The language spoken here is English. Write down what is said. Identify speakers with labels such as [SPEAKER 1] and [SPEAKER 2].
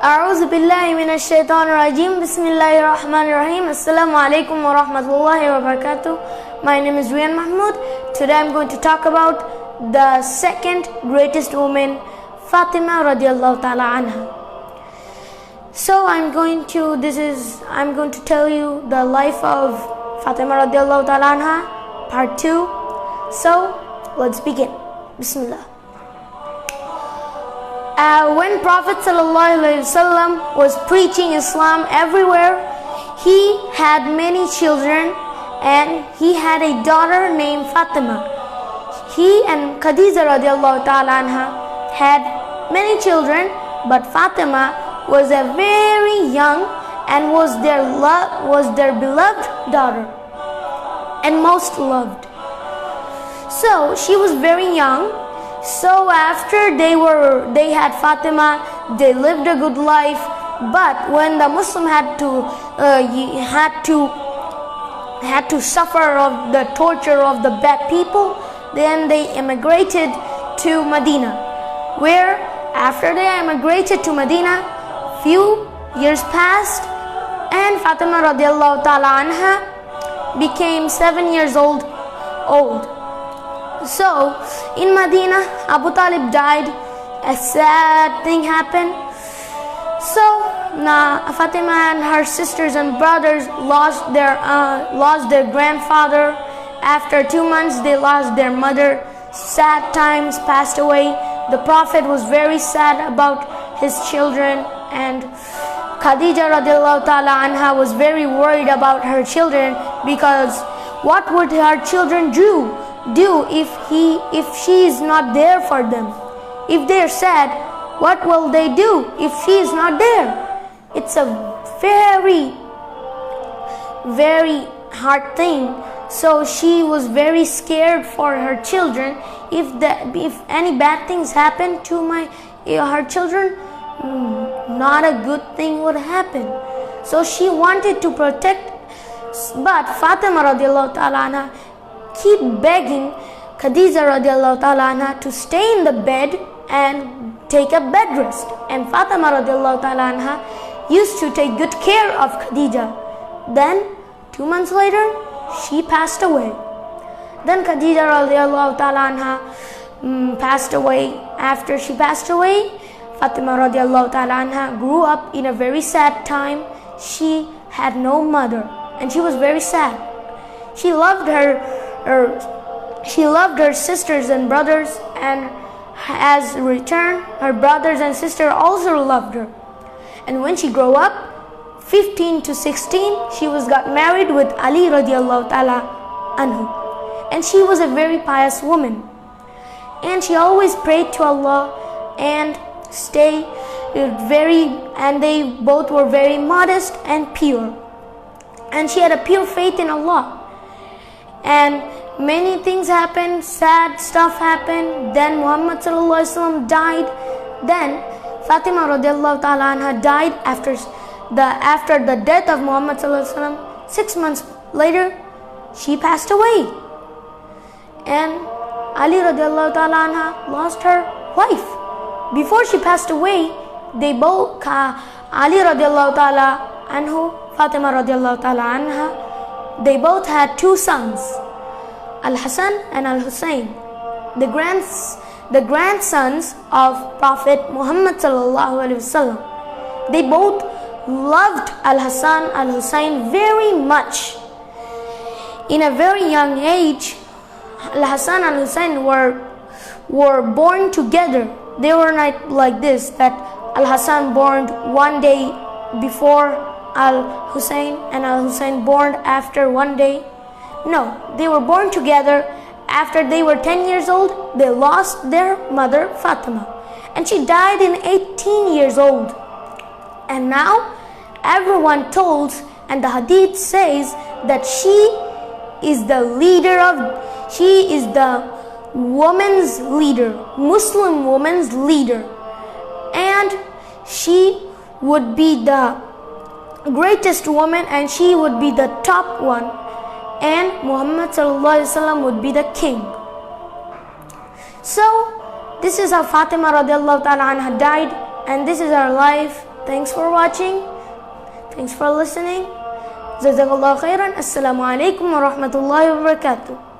[SPEAKER 1] أعوذ بالله من الشيطان الرجيم بسم الله الرحمن الرحيم السلام عليكم ورحمة الله وبركاته. My name is Rian Mahmud. Today I'm going to talk about the second greatest woman, Fatima radiallahu ta'ala anha. So I'm going to tell you the life of Fatima radiallahu ta'ala anha, part 2. So let's begin. Bismillah. When Prophet ﷺ was preaching Islam everywhere, he had many children and he had a daughter named Fatima. He and Khadija radiallahu ta'ala anha had many children, but Fatima was a very young and was their beloved daughter and most loved. So she was very young. So after they had Fatima, they lived a good life. But when the Muslim had to suffer of the torture of the bad people, then they immigrated to Medina. Where after they immigrated to Medina, few years passed, and Fatima radiallahu ta'ala anha became 7 years old. So, in Medina, Abu Talib died. A sad thing happened. So, Fatima and her sisters and brothers lost their grandfather. After 2 months, they lost their mother. Sad times passed away. The Prophet was very sad about his children, and Khadija radiallahu ta'ala anha was very worried about her children, because what would her children do if she is not there for them? If they are sad, what will they do if she is not there? It's a very, very hard thing. So she was very scared for her children. If any bad things happen to her children, not a good thing would happen. So she wanted to protect. But Fatima radiallahu ta'ala anha keep begging Khadija radiallahu ta'ala anha to stay in the bed and take a bed rest. And Fatima radiallahu ta'ala anha used to take good care of Khadija. Then 2 months later, she passed away. Then Khadija radiallahu ta'ala anha passed away. After she passed away, Fatima radiallahu ta'ala anha grew up in a very sad time. She had no mother, and she was very sad. She loved her sisters and brothers, and as a return, her brothers and sisters also loved her. And when she grew up, 15 to 16, she got married with Ali radiallahu ta'ala anhu. And she was a very pious woman. And she always prayed to Allah and they both were very modest and pure. And she had a pure faith in Allah. And many things happened, sad stuff happened. Then Muhammad sallallahu alaihi wasallam died. Then Fatima radiallahu ta'ala anha died after the death of Muhammad sallallahu alaihi wasallam. 6 months later, she passed away. And Ali radiallahu ta'ala anha lost her wife. Before she passed away, Ali radiallahu ta'ala anhu, Fatima radiallahu ta'ala anha, they both had 2 sons, Al-Hassan and Al-Hussein, the grandsons of Prophet Muhammad sallallahu alaihi wasallam. They both loved Al-Hassan, Al-Hussein very much. In a very young age, Al-Hassan and Al-Hussein were born together. They were not like this, that Al-Hassan born one day before Al-Hussein and Al-Hussein born after one day. No, they were born together. After they were 10 years old, they lost their mother Fatima, and she died in 18 years old. And now everyone tells, and the hadith says, that she is the woman's leader, Muslim woman's leader, and she would be the greatest woman, and she would be the top one, and Muhammad sallallahu alaihi wasallam would be the king. So this is how Fatima radiallahu ta'ala anha died, and this is her life. Thanks for watching. Thanks for listening. Jazakallah khairan. Assalamu alaikum wa rahmatullahi wa barakatuh.